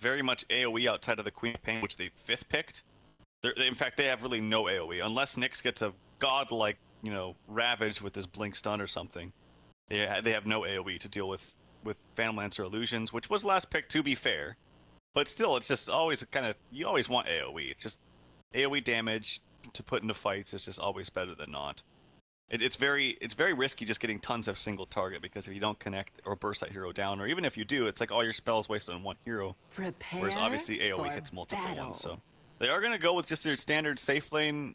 very much AoE outside of the Queen of Pain, which they 5th picked. In fact, they have really no AoE. Unless Nyx gets a godlike, Ravage with his Blink Stun or something. They have no AoE to deal with Phantom Lancer Illusions, which was last pick, to be fair. But still, it's just always you always want AoE. It's just AoE damage to put into fights is just always better than not. It's very risky just getting tons of single target, because if you don't connect or burst that hero down, or even if you do, it's like all your spells wasted on one hero. Whereas obviously AoE hits multiple ones. So they are going to go with just their standard safe lane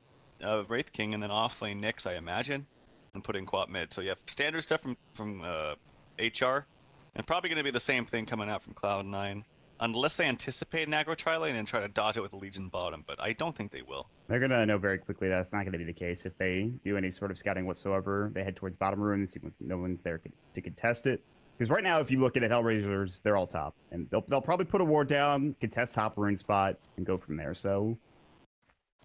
Wraith King, and then off lane Nyx, I imagine, and put in Quap mid. So you have standard stuff from HR, and probably going to be the same thing coming out from Cloud9. Unless they anticipate an aggro tri-lane and try to dodge it with a Legion bottom, but I don't think they will. They're going to know very quickly that's not going to be the case. If they do any sort of scouting whatsoever, they head towards bottom rune and see if no one's there to contest it. Because right now, if you look at HellRaisers, they're all top. And they'll probably put a ward down, contest top rune spot, and go from there. So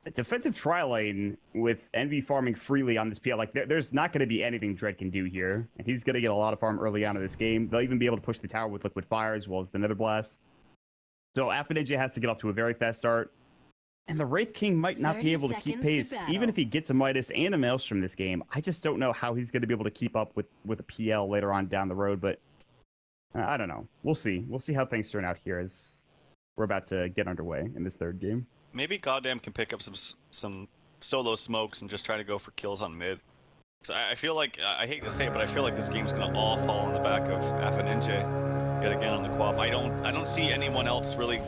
a defensive tri-lane with Envy farming freely on this PL, like there's not going to be anything Dread can do here. And he's going to get a lot of farm early on in this game. They'll even be able to push the tower with Liquid Fire as well as the Nether Blast. So Affinity has to get off to a very fast start. And the Wraith King might not be able to keep pace, even if he gets a Midas and a Maelstrom this game. I just don't know how he's going to be able to keep up with a PL later on down the road, but I don't know. We'll see. We'll see how things turn out here as we're about to get underway in this third game. Maybe Goddamn can pick up some solo smokes and just try to go for kills on mid. So I feel like, I hate to say it, but I feel like this game's going to all fall on the back of Affinity yet again on the Quap. I don't see anyone else really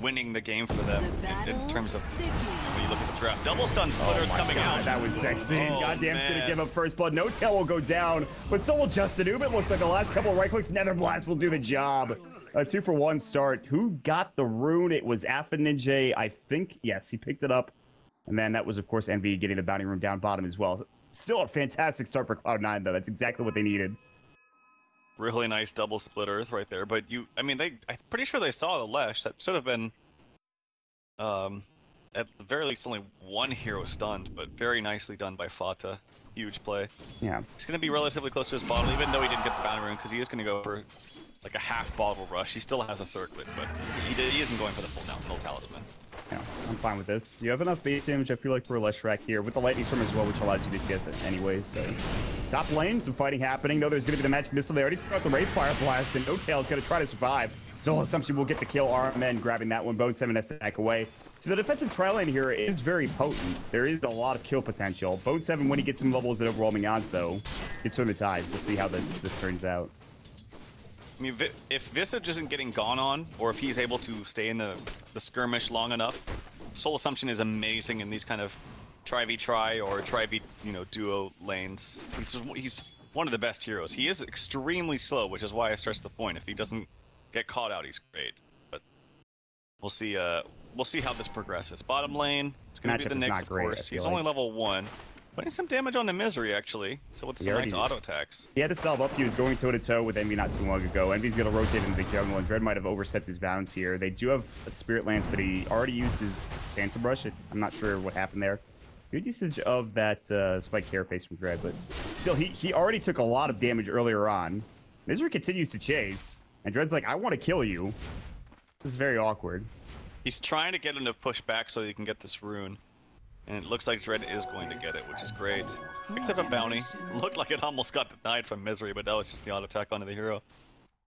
winning the game for them in terms of when you look at the draft. Double stun splitter coming out. That was sexy. Oh, Goddamn's going to give up first blood. No tail will go down, but so will Justin Ube. It looks like the last couple of right clicks. Nether Blast will do the job. A 2-for-1 start. Who got the rune? It was Affinity, I think. Yes, he picked it up. And then that was, of course, Envy getting the bounty rune down bottom as well. Still a fantastic start for Cloud9, though. That's exactly what they needed. Really nice double split earth right there. But I'm pretty sure they saw the Lesh. That should have been, at the very least, only one hero stunned, but very nicely done by Fata. Huge play. Yeah. He's going to be relatively close to his bottle, even though he didn't get the bounty rune, because he is going to go for like a half bottle rush. He still has a circlet, but he isn't going for the full talisman. Yeah, I'm fine with this. You have enough base damage, I feel like, for a Leshrac here, with the Lightning Storm as well, which allows you to CS it anyways, so... Top lane, some fighting happening. No, there's going to be the magic missile. They already threw out the Wraith Fire Blast, and No Tail is going to try to survive. Soul Assumption will get the kill. RMN grabbing that one. bo3 has to back away. So the defensive tri-lane here is very potent. There is a lot of kill potential. bo3, when he gets some levels at overwhelming odds, though, gets turn the tide. We'll see how this turns out. I mean, if Visage isn't getting gone on, or if he's able to stay in the skirmish long enough, Soul Assumption is amazing in these kind of tri-v-tri or tri-v, duo lanes. He's one of the best heroes. He is extremely slow, which is why I stress the point. If he doesn't get caught out, he's great. But we'll see. We'll see how this progresses. Bottom lane, it's going to be the Nyx, of course. He's only level 1. Putting some damage on the Misery, actually. So with some nice auto attacks. He had to salve up. He was going toe-to-toe with Envy not too long ago. Envy's going to rotate into the jungle, and Dread might have overstepped his bounds here. They do have a Spirit Lance, but he already used his Phantom Rush. I'm not sure what happened there. Good usage of that Spike Carapace from Dread, but still, he already took a lot of damage earlier on. Misery continues to chase, and Dread's like, I want to kill you. This is very awkward. He's trying to get him to push back so he can get this rune. And it looks like Dread is going to get it, which is great. Picks up a bounty. Looked like it almost got denied from Misery, but that was just the auto attack onto the hero.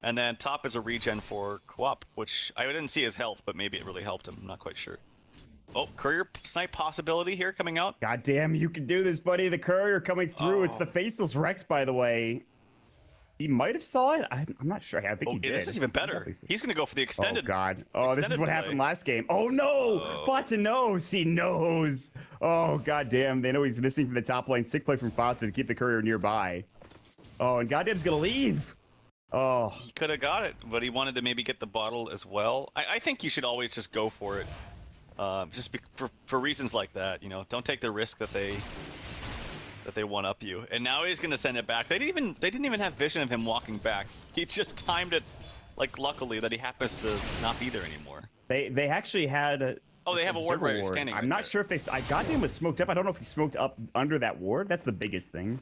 And then top is a regen for Quap, which I didn't see his health, but maybe it really helped him. I'm not quite sure. Oh, Courier Snipe possibility here coming out. God damn, you can do this, buddy. The Courier coming through. It's the Faceless Rex, by the way. He might have saw it. I'm not sure. I think he did. This is even better. He's going to go for the extended. Oh, God. Oh, this is what happened last game. Oh, no. Fata knows. He knows. Oh, God damn. They know he's missing from the top lane. Sick play from Fata to keep the Courier nearby. Oh, and Goddamn's going to leave. Oh. He could have got it, but he wanted to maybe get the bottle as well. I think you should always just go for it. For reasons like that, don't take the risk that they one-up you. And now he's gonna send it back. They didn't even have vision of him walking back. He just timed it, like, luckily that he happens to not be there anymore. They actually had they have a ward right standing. I'm not sure if they. Goddamn was smoked up. I don't know if he smoked up under that ward. That's the biggest thing.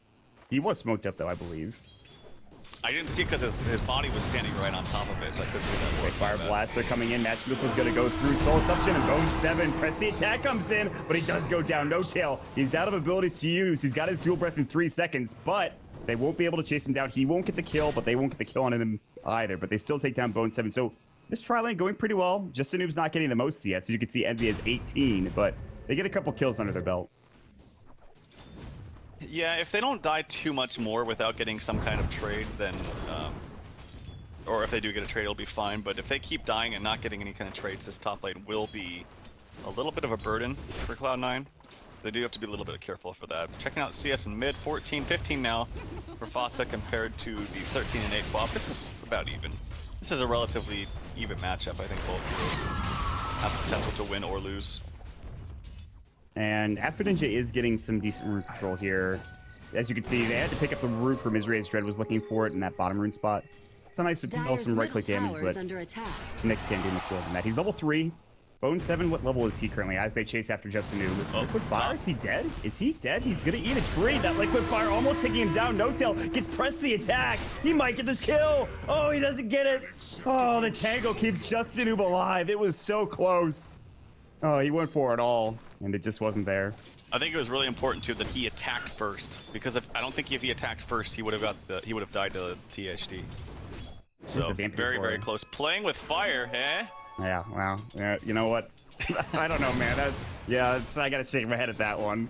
He was smoked up though, I believe. I didn't see it because his body was standing right on top of it, so I couldn't see that ward. Fire Blast, they're coming in. Magic Missile's going to go through Soul Assumption, and bo3 press the attack comes in, but he does go down. No tail. He's out of abilities to use. He's got his dual breath in 3 seconds, but they won't be able to chase him down. He won't get the kill, but they won't get the kill on him either, but they still take down bo3. So this tri lane going pretty well. Just Noob's not getting the most CS. So you can see Envy has 18, but they get a couple kills under their belt. Yeah, if they don't die too much more without getting some kind of trade, then, or if they do get a trade, it'll be fine. But if they keep dying and not getting any kind of trades, this top lane will be a little bit of a burden for Cloud9. They do have to be a little bit careful for that. Checking out CS in mid, 14-15 now for Fata compared to the 13 and 8 quad. This is about even. This is a relatively even matchup. I think both heroes have potential to win or lose. And Ninja is getting some decent rune control here. As you can see, they had to pick up the rune for Misery as Dread was looking for it in that bottom rune spot. It's a nice to deal some right-click damage, but Nyx can't do much more than that. He's level 3. bo3, what level is he currently as they chase after Just Noob? Liquid Fire, is he dead? Is he dead? He's gonna eat a tree. That Liquid Fire almost taking him down. No Tail gets pressed the attack. He might get this kill. Oh, he doesn't get it. Oh, the Tango keeps Just Noob alive. It was so close. Oh, he went for it all, and it just wasn't there. I think it was really important too that he attacked first, because I don't think if he attacked first, he would have died to THD. So very close. Playing with fire, eh? Yeah, well, yeah, you know what? I don't know, man. I gotta shake my head at that one.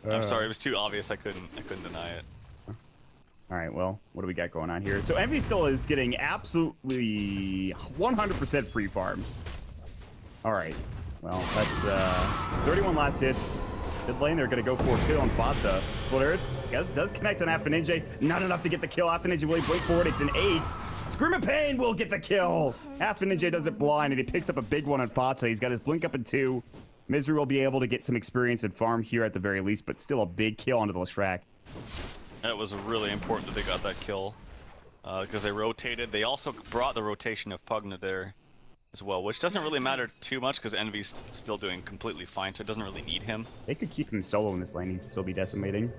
I'm sorry, it was too obvious. I couldn't deny it. All right, well, what do we got going on here? So Envy still is getting absolutely 100% free farm. All right, well, that's 31 last hits. Mid lane, they're gonna go for a kill on Fata. Split Earth does connect on Ninja. Not enough to get the kill. Ninja will wait for it. It's an 8. Scream of Pain will get the kill. Ninja does it blind, and he picks up a big one on Fata. He's got his blink up in 2. Misery will be able to get some experience and farm here at the very least, but still a big kill onto the Leshrac. That was really important that they got that kill, because they rotated. They also brought the rotation of Pugna there as well, which doesn't really matter too much because Envy's still doing completely fine, so it doesn't really need him. They could keep him solo in this lane. He'd still be decimating.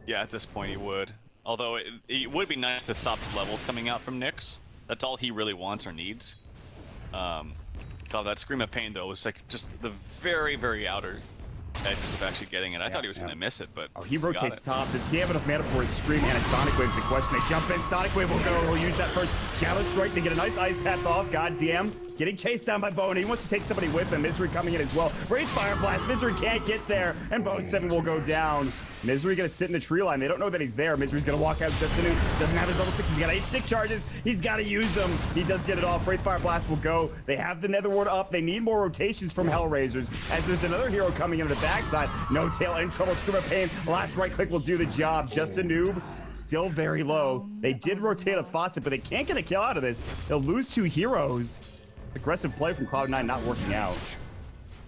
Yeah, at this point he would. Although it would be nice to stop the levels coming out from Nyx. That's all he really wants or needs. God, that Scream of Pain though was like just the very outer edges of actually getting it. I thought he was gonna miss it, but he rotates top. Does he have enough mana for his Scream and a Sonic Wave is the question. They jump in. Sonic Wave will go. He'll use that first Challenge Strike to get a nice ice path off. God damn. Getting chased down by Bone. He wants to take somebody with him. Misery coming in as well. Wraith Fire Blast. Misery can't get there. And bo3 will go down. Misery gonna sit in the tree line. They don't know that he's there. Misery's gonna walk out. Justin doesn't have his level 6. He's got 8 stick charges. He's got to use them. He does get it off. Wraith Fire Blast will go. They have the Nether Ward up. They need more rotations from HellRaisers as there's another hero coming into the backside. No Tail in trouble. Scream of Pain. Last right click will do the job. Just Noob. Still very low. They did rotate a Fata, but they can't get a kill out of this. They'll lose 2 heroes. Aggressive play from Cloud9 not working out.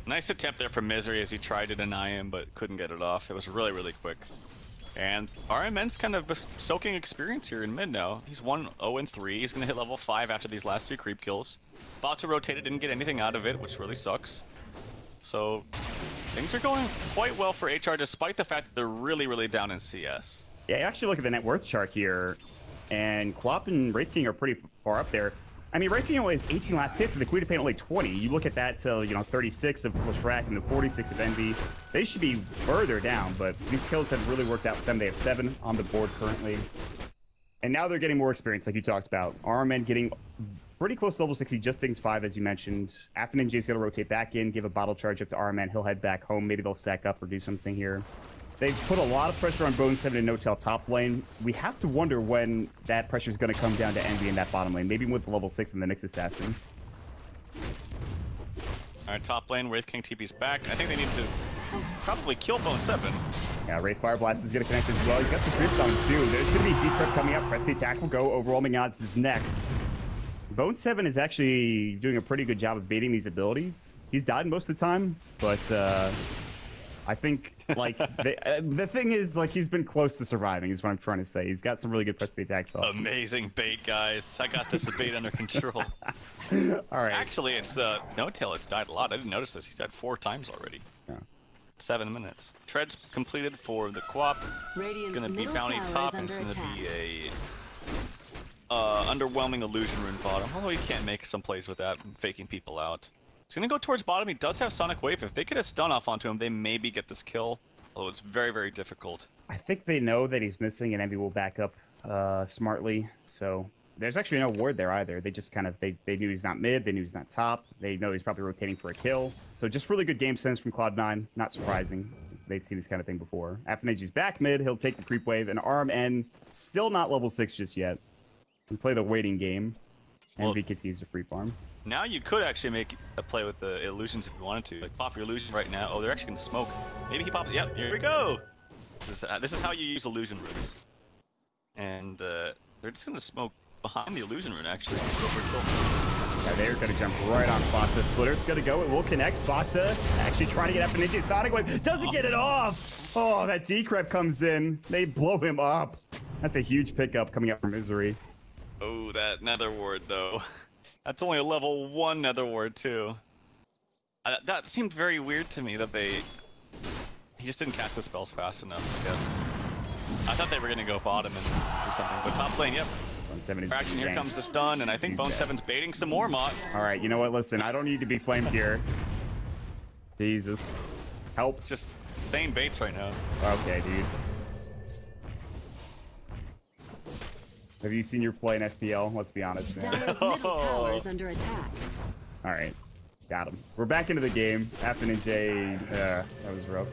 Nice attempt there from Misery as he tried to deny him, but couldn't get it off. It was really quick. And RMN's kind of soaking experience here in mid now. He's 1-0-3. He's going to hit level 5 after these last 2 creep kills. Thought to rotate it, didn't get anything out of it, which really sucks. So things are going quite well for HR, despite the fact that they're really down in CS. Yeah, actually look at the net worth chart here, and Quap and Wraith King are pretty far up there. I mean, Wraith King only has 18 last hits, and the Queen of Pain only 20. You look at that to, 36 of Leshrac and the 46 of Envy. They should be further down, but these kills have really worked out for them. They have 7 on the board currently. And now they're getting more experience, like you talked about. RMN getting pretty close to level 60, just stings 5, as you mentioned. Ninja is going to rotate back in, give a bottle charge up to RMN. He'll head back home. Maybe they'll sack up or do something here. They've put a lot of pressure on bo3 and No Tail top lane. We have to wonder when that pressure is going to come down to Envy in that bottom lane. Maybe with the level 6 and the Nyx Assassin. Alright, top lane, Wraith King TP's back. I think they need to probably kill bo3. Yeah, Wraith Fire Blast is going to connect as well. He's got some creeps on him too. There's going to be a deep prep coming up. Press the attack will go. Overwhelming odds is next. bo3 is actually doing a pretty good job of baiting these abilities. He's died most of the time, but I think, like, the thing is, like, he's been close to surviving, is what I'm trying to say. He's got some really good press the attacks off. Amazing bait, guys. I got this bait under control. All right. Actually, it's No Tail. It's died a lot. I didn't notice this. He's died 4 times already. Yeah. 7 minutes. Treads completed for the Quap. It's gonna be bounty top, and it's gonna be a underwhelming illusion rune bottom. Although he can't make some plays with that, faking people out. He's gonna go towards bottom. He does have Sonic Wave. If they get a stun off onto him, they maybe get this kill. Although it's very, very difficult. I think they know that he's missing, and Envy will back up smartly. So there's actually no ward there either. They just kind of they knew he's not mid. They knew he's not top. They know he's probably rotating for a kill. So just really good game sense from Cloud9. Not surprising. They've seen this kind of thing before. Afternage's back mid. He'll take the creep wave and arm N. Still not level 6 just yet. We play the waiting game. Envy gets used to free farm. Now you could actually make a play with the illusions if you wanted to. Like pop your illusion right now. Oh, they're actually gonna smoke. Maybe he pops. Yep, here we go. This is how you use illusion runes. And they're just gonna smoke behind the illusion rune actually. Yeah, they're gonna jump right on Botza. Splitter's gonna go. It will connect. Botza actually trying to get up Ninja. Sonic Wave doesn't get it off. Oh, that decrep comes in. They blow him up. That's a huge pickup coming out from Misery. Oh, that nether ward though. That's only a level 1 nether ward too. That seemed very weird to me that he just didn't cast the spells fast enough, I guess. I thought they were gonna go bottom and do something, but top lane, yep. Bone7 is Fraction, here comes the stun, and I think Bone7's baiting some more, Mott. Alright, you know what? Listen, I don't need to be flamed here. Jesus. Help. It's just insane baits right now. Okay, dude. Have you seen your play in FPL? Let's be honest, man. Dallas middle tower is under attack. Alright. Got him. We're back into the game. Afternoon J. That was rough.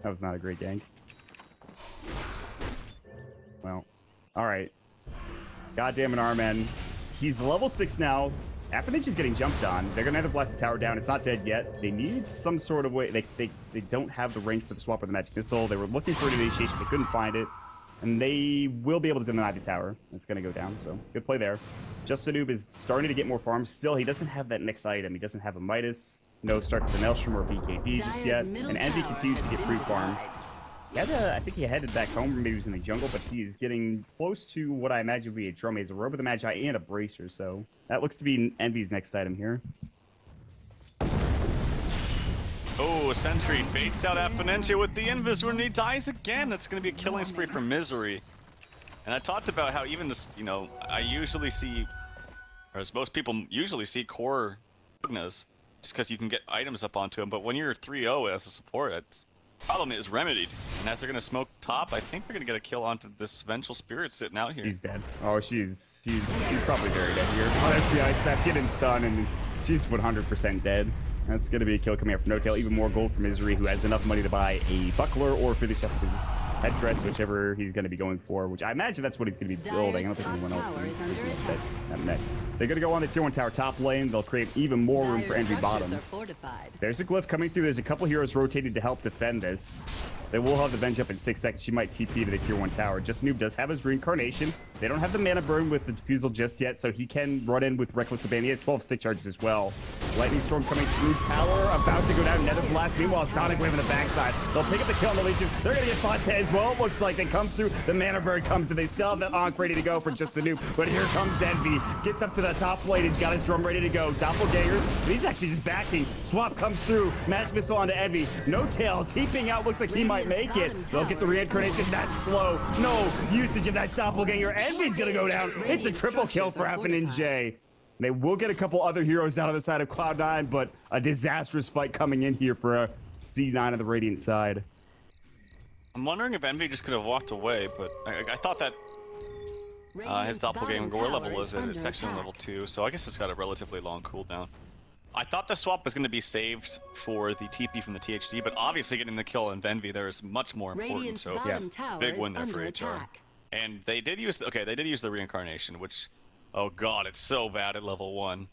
That was not a great gank. Well, alright. Goddamn an Arman. He's level 6 now. Afternoon is getting jumped on. They're gonna have to blast the tower down. It's not dead yet. They need some sort of way. They don't have the range for the swap or the magic missile. They were looking for an initiation. They couldn't find it. And they will be able to deny the tower. It's going to go down, so good play there. Justinoob is starting to get more farms. Still, he doesn't have that next item. He doesn't have a Midas, no start to the Maelstrom or BKB just yet. And Envy continues to get free farm. I think he headed back home, or maybe he was in the jungle, but he's getting close to what I imagine would be a drum maze, a robe of the Magi, and a bracer. So that looks to be Envy's next item here. Oh, Sentry baits out Affinentia with the Invis when he dies again. That's going to be a killing spree for Misery. And I talked about how even just, you know, I usually see, or as most people usually see, core Bugnas, just because you can get items up onto him. But when you're 3-0 as a support, that's problem is remedied. And as they're going to smoke top, I think they're going to get a kill onto this Vengeful Spirit sitting out here. She's dead. Oh, she's probably very dead here. Oh, that's the ice trap. She didn't stun, and she's 100% dead. That's going to be a kill coming out from No Tail. Even more gold for Misery, who has enough money to buy a buckler or finish up his headdress, whichever he's going to be going for, which I imagine that's what he's going to be building. I don't think anyone else is that. They're going to go on the tier 1 tower top lane. They'll create even more room for Envy bottom. There's a glyph coming through. There's a couple heroes rotating to help defend this. They will have the Venge up in 6 seconds. She might TP to the tier 1 tower. Justinoob does have his reincarnation. They don't have the mana burn with the defusal just yet, so he can run in with Reckless Abandon. He has 12 stick charges as well. Lightning Storm coming through tower, about to go down. Nether Blast. Meanwhile, Sonic Wave on the backside. They'll pick up the kill on the Legion. They're going to get Fonte as well. It looks like they come through. The mana burn comes, and they still have that Ankh ready to go for Justinoob. But here comes Envy. Gets up to the top lane. He's got his drum ready to go. Doppelgangers. He's actually just backing. Swap comes through. Magic Missile onto Envy. No Tail. Teeping out. Looks like he might make it. They'll get the reincarnation. That's slow. No usage of that doppelganger. Envy's gonna go down. It's a triple kill for Affinentia. They will get a couple other heroes out of the side of Cloud9, but a disastrous fight coming in here for a C9 of the Radiant side. I'm wondering if Envy just could have walked away, but I thought that his doppelganger, what level is it? It's actually on level 2, so I guess it's got a relatively long cooldown. I thought the swap was going to be saved for the TP from the THD, but obviously getting the kill in Envy there is much more important. So yeah, big win there for HR. And they did use the reincarnation, which, oh god, it's so bad at level 1.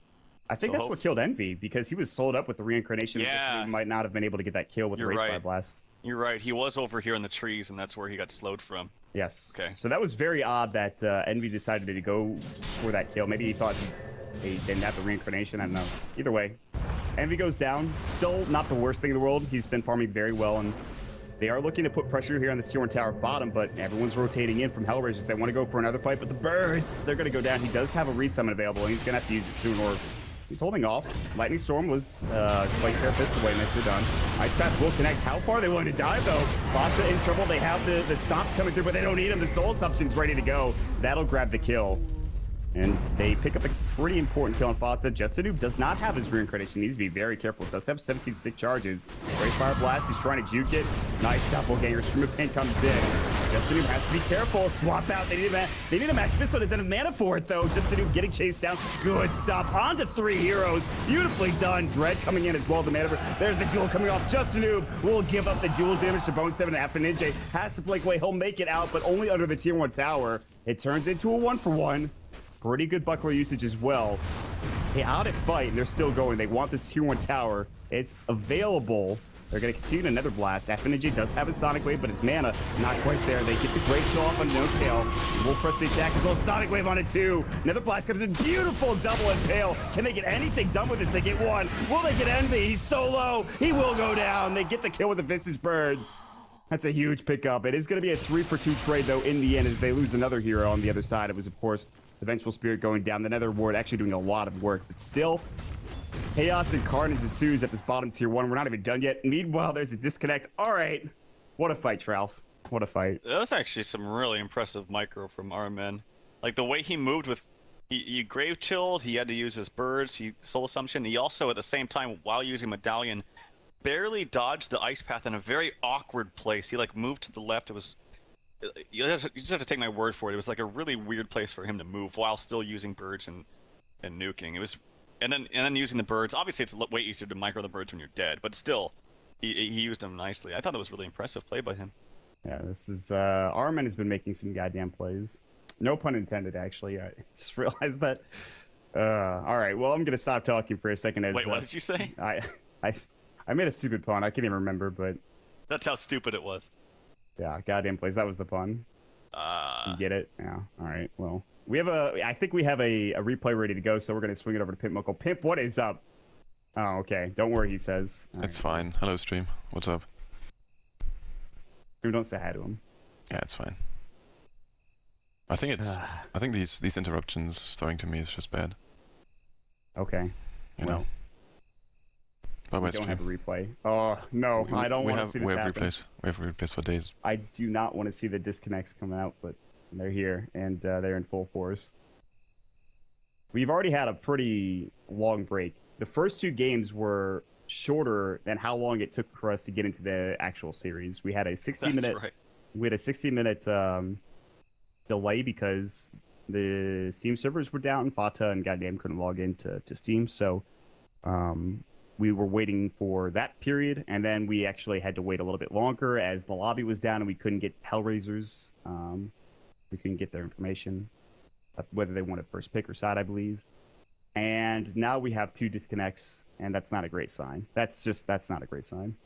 I think that's what killed Envy, because he was sold up with the reincarnation. Yeah, he might not have been able to get that kill with the Rage Fire Blast. You're right. He was over here in the trees, and that's where he got slowed from. Yes. Okay. So that was very odd that Envy decided to go for that kill. Maybe he thought they didn't have the reincarnation. I don't know. Either way, Envy goes down. Still not the worst thing in the world. He's been farming very well, and they are looking to put pressure here on the tier 1 tower bottom, but everyone's rotating in from HellRaisers. They want to go for another fight, but the birds, they're going to go down. He does have a resummon available, and he's going to have to use it soon, or He's holding off. Lightning Storm was Spike Therapist away, nicely done. Ice Path will connect. How far are they willing to dive, though? Botza in trouble. They have the stops coming through, but they don't need him. The Soul Assumption's ready to go. That'll grab the kill. And they pick up a pretty important kill on Fata. Justin does not have his reincarnation. He needs to be very careful. Does have 17 stick charges. Great Fire Blast. He's trying to juke it. Nice doppelganger. Scream of Pain comes in. Justin has to be careful. Swap out. They need a match pistol. Doesn't have mana for it, though. Justin getting chased down. Good stop. On to 3 heroes. Beautifully done. Dread coming in as well. The mana. There's the duel coming off. Justin will give up the dual damage to Bone 7 and Ninja. Has to break away. He'll make it out, but only under the tier 1 tower. It turns into a 1-for-1. Pretty good buckler usage as well. They out at fight, and they're still going. They want this tier 1 tower. It's available. They're going to continue another blast. FNJ does have a Sonic Wave, but his mana not quite there. They get the great show off on No Tail. We'll press the attack as well. Sonic Wave on it too. Another blast comes in. Beautiful double impale. Can they get anything done with this? They get one. Will they get anything? He's so low. He will go down. They get the kill with the Visage Birds. That's a huge pickup. It is going to be a 3-for-2 trade, though, in the end, as they lose another hero on the other side. It was, of course, the Vengeful Spirit going down. The Nether Ward actually doing a lot of work, but still, chaos and carnage ensues at this bottom tier 1. We're not even done yet. Meanwhile, there's a disconnect. All right. What a fight, Tralf. What a fight. That was actually some really impressive micro from Armen. Like, the way he moved with... He grave chilled, he had to use his birds, he soul assumption. He also, at the same time, while using Medallion, barely dodged the ice path in a very awkward place. He, like, moved to the left. It was... You just have to take my word for it. It was like a really weird place for him to move while still using birds and nuking. It was, and then using the birds. Obviously, it's way easier to micro the birds when you're dead, but still, he used them nicely. I thought that was really impressive play by him. Yeah, this is Armen has been making some goddamn plays. No pun intended, actually. I just realized that. All right, well, I'm gonna stop talking for a second. As wait, what did you say? I made a stupid pun. I can't even remember, but that's how stupid it was. Yeah, goddamn plays. That was the pun. You get it? Yeah. All right. Well, we have I think we have a replay ready to go, so we're gonna swing it over to Pimp Muckle. Pimp, what is up? Oh, okay. Don't worry, he says. It's fine. Hello, stream. What's up? Don't say hi to him. Yeah, it's fine. I think it's. I think these interruptions starting to me is just bad. Okay. You know. We don't have a replay. Oh, no, I don't want to see this happen. We have replays for days. I do not want to see the disconnects coming out, but they're here, and they're in full force. We've already had a pretty long break. The first 2 games were shorter than how long it took for us to get into the actual series. We had a 60-minute we had a 60-minute delay because the Steam servers were down. Fata and goddamn couldn't log into Steam, so we were waiting for that period, and then we actually had to wait a little bit longer as the lobby was down and we couldn't get HellRaisers. We couldn't get their information, whether they wanted first pick or side, I believe. And now we have 2 disconnects, and that's not a great sign. That's not a great sign.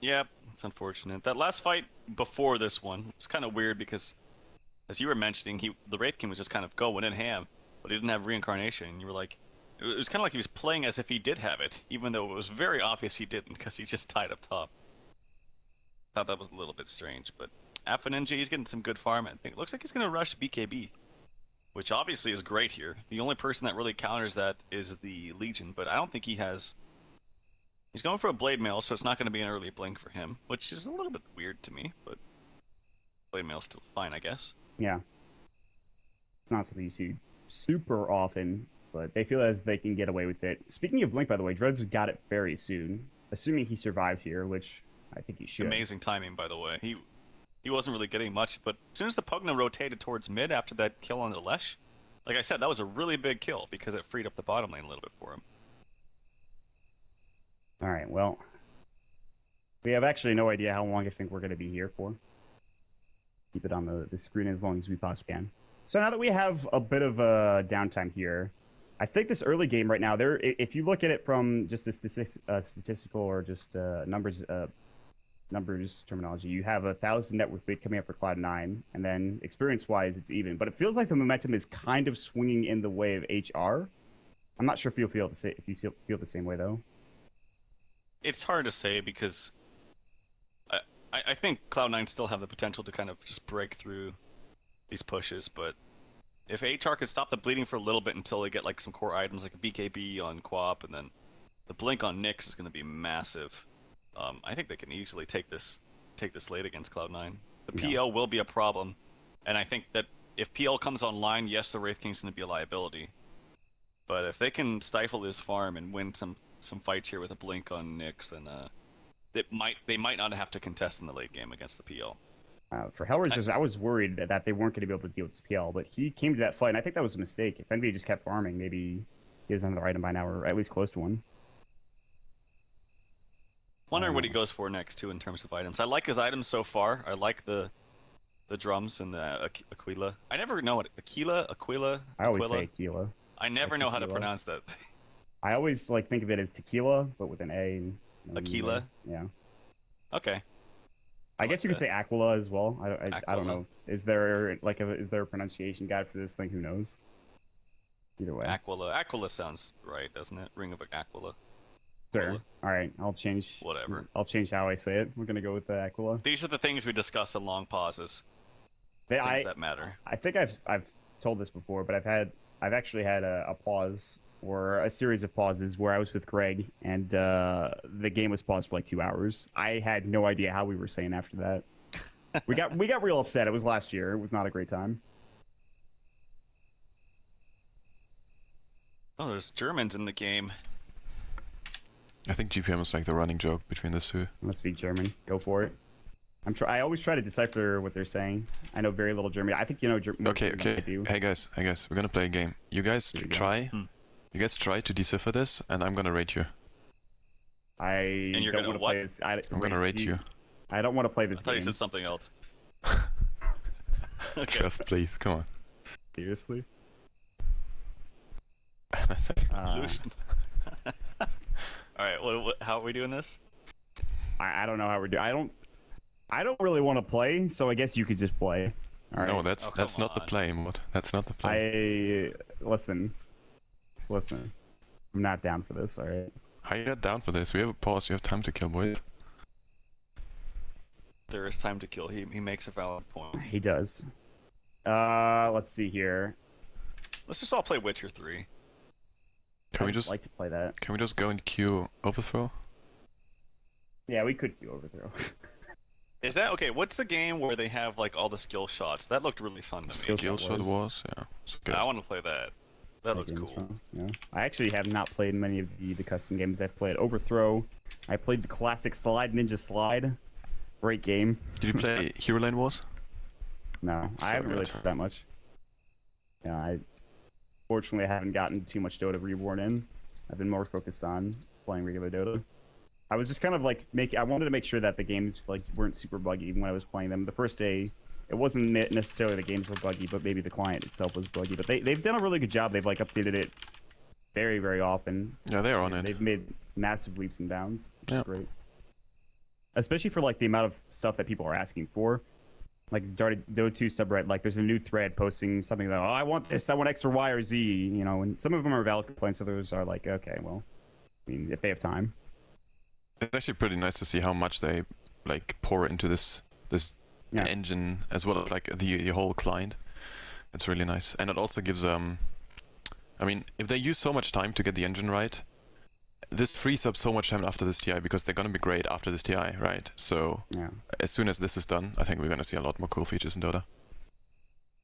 Yep, it's unfortunate. That last fight before this one was kind of weird because, as you were mentioning, the Wraith King was just kind of going in ham, but he didn't have reincarnation. You were like, it was kind of like he was playing as if he did have it, even though it was very obvious he didn't because he just tied up top. Thought that was a little bit strange, but FNNG, he's getting some good farm. I think it looks like he's going to rush BKB, which obviously is great here. The only person that really counters that is the Legion, but I don't think he has... He's going for a Blade Mail, so it's not going to be an early blink for him, which is a little bit weird to me, but Blade Mail's still fine, I guess. Yeah. It's not something you see super often, but they feel as they can get away with it. Speaking of Blink, by the way, Dreads got it very soon, assuming he survives here, which I think he should. Amazing timing, by the way. He wasn't really getting much, but as soon as the Pugna rotated towards mid after that kill on the Lesh, like I said, that was a really big kill because it freed up the bottom lane a little bit for him. All right, well, we have actually no idea how long I think we're going to be here for. Keep it on the screen as long as we possibly can. So now that we have a bit of a downtime here, I think this early game right now, if you look at it from just a statistical or just numbers terminology, you have 1,000 net worth lead coming up for Cloud9, and then experience-wise, it's even. But it feels like the momentum is kind of swinging in the way of HR. I'm not sure if you feel the same way, though. It's hard to say because I think Cloud9 still have the potential to kind of just break through these pushes, but If HR could stop the bleeding for a little bit until they get like some core items like a BKB on Quap, and then the blink on Nyx is going to be massive. I think they can easily take this late against Cloud9. The PL will be a problem, and I think that if PL comes online, yes, the Wraith King's going to be a liability. But if they can stifle this farm and win some fights here with a blink on Nyx, then they might not have to contest in the late game against the PL. For HellRaisers, I was worried that they weren't going to be able to deal with this PL, but he came to that fight, and I think that was a mistake. If NBA just kept farming, maybe he has another item by now, or at least close to one. Wondering what he goes for next, too, in terms of items. I like his items so far. I like the drums and the Aquila. I never know what Aquila. I always say Aquila. I never know how to pronounce that. I always think of it as tequila, but with an A. And Aquila. Yeah. Okay. I guess you could say Aquila as well. I don't know. Is there a pronunciation guide for this thing? Who knows? Either way. Aquila sounds right, doesn't it? Ring of Aquila. Sure. All right. I'll change. Whatever. I'll change how I say it. We're gonna go with the Aquila. These are the things we discuss in long pauses. Things that matter. I think I've told this before, but I've actually had a pause or a series of pauses where I was with Greg and the game was paused for like 2 hours. I had no idea how we were saying after that. We got real upset. It was last year. It was not a great time. Oh, there's Germans in the game. I think GPM is like the running joke between the two. I'm gonna speak German. Go for it. I always try to decipher what they're saying. I know very little German. I think you know German. Okay. Hey guys, we're gonna play a game. You guys try. You guys try to decipher this, and I'm gonna rate you. And you're don't gonna want to play this. I'm gonna rate you. I don't want to play this I thought game. you said something else. Okay. Just please, come on. Seriously? Lucian. All right. How are we doing this? I don't know how we're doing. I don't really want to play, so I guess you could just play. All right. No, that's not the play mode. That's not the play. Listen. I'm not down for this. All right. How you not down for this? We have a pause. You have time to kill, boy. There is time to kill. He makes a valid point. He does. Let's see here. Let's just all play Witcher 3. Can we just like to play that? Can we just go and queue overthrow? Yeah, we could do overthrow. Is that okay? What's the game where they have like all the skill shots? That looked really fun to me. Skill shot wars, yeah. Good. I want to play that. That looks cool. Yeah. I actually have not played many of the custom games. I've played Overthrow. I played the classic Slide Ninja Slide. Great game. Did you play Hero Lane Wars? No, I haven't really played that much. Yeah, I fortunately haven't gotten too much Dota Reborn in. I've been more focused on playing regular Dota. I was just kind of like I wanted to make sure that the games like weren't super buggy even when I was playing them. The first day, it wasn't necessarily the games were buggy, but maybe the client itself was buggy. But they've done a really good job. They've like updated it very, very often. Yeah, they're on it. They've made massive leaps and bounds, which is great. Especially for like the amount of stuff that people are asking for. Like Dota 2 subreddit, like there's a new thread posting something like, oh, I want this, I want X or Y or Z, you know, and some of them are valid complaints, others are like, okay, well, I mean, if they have time. It's actually pretty nice to see how much they like pour into this engine as well as like the whole client. It's really nice, and it also gives I mean, if they use so much time to get the engine right, this frees up so much time after this TI because they're gonna be great after this TI, right? So as soon as this is done, I think we're gonna see a lot more cool features in Dota.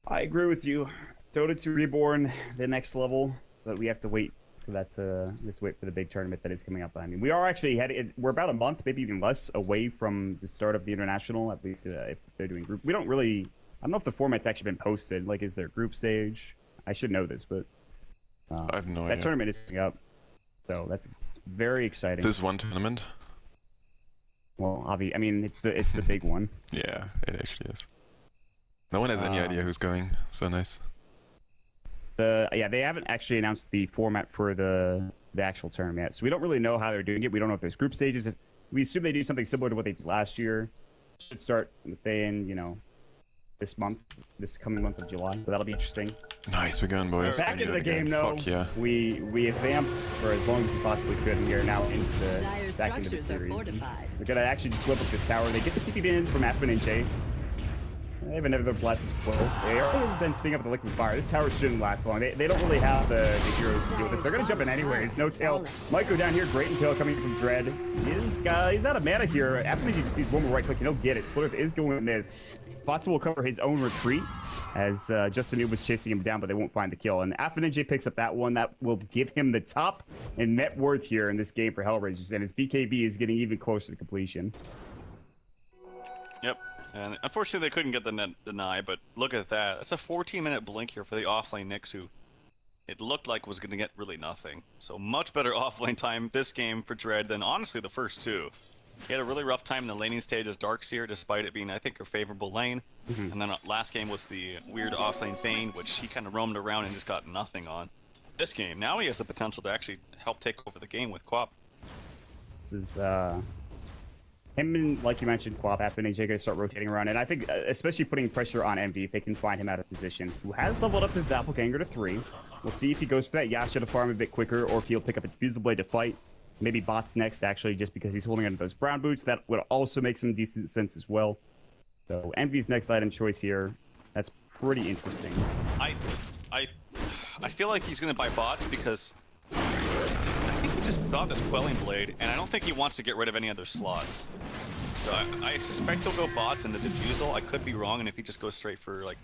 I agree with you. Dota 2 Reborn, the next level, but we have to wait for that. We have to wait for the big tournament that is coming up. I mean, we are actually we're about a month, maybe even less, away from the start of the international. At least if they're doing group. We don't really. I don't know if the format's actually been posted. Like, is there group stage? I should know this, but I have no idea. That tournament is coming up, so that's very exciting. This one tournament. Well, I mean, it's the big one. Yeah, it actually is. No one has any idea who's going. So nice. They haven't actually announced the format for the actual tournament yet, so we don't really know how they're doing it. We don't know if there's group stages. We assume they do something similar to what they did last year. Should start within, you know, this coming month of July. So that'll be interesting. Nice, we're going, boys. Back into the game, though. Fuck yeah. We have vamped for as long as we possibly could, and we are now back into the series. We're gonna actually just flip up this tower. They get the TP in from Aspen and Jay. They have another blast as well. They already been spinning up the liquid fire. This tower shouldn't last long. They don't really have the heroes to deal with this. They're going to jump in anyways. No tail. Might go down here. Great impale coming from Dread. He's out of mana here. After he just needs one more right click and he'll get it. Splitter is going to miss. Fatsa will cover his own retreat as Justin Noob was chasing him down, but they won't find the kill. And Affinij picks up that one. That will give him the top in net worth here in this game for HellRaisers. And his BKB is getting even closer to completion. Yep. And unfortunately, they couldn't get the net deny, but look at that. That's a 14-minute blink here for the offlane Nyx, who it looked like was going to get really nothing. So much better offlane time this game for Dread than, honestly, the first two. He had a really rough time in the laning stage as Darkseer, despite it being, I think, a favorable lane. And then last game was the weird offlane Thane, which he kind of roamed around and just got nothing on. This game, now he has the potential to actually help take over the game with Quap. This is, him and, like you mentioned, Quap, Affinij are going to start rotating around. And I think, especially putting pressure on Envy, if they can find him out of position, who has leveled up his Doppelganger to 3. We'll see if he goes for that Yasha to farm a bit quicker, or if he'll pick up its Fusel Blade to fight. Maybe bots next, actually, just because he's holding onto those brown boots. That would also make some decent sense as well. So Envy's next item choice here. That's pretty interesting. I feel like he's going to buy bots because I think he just got this Quelling Blade, and I don't think he wants to get rid of any other slots. So I suspect he'll go bots into Diffusal. I could be wrong, and if he just goes straight for, like,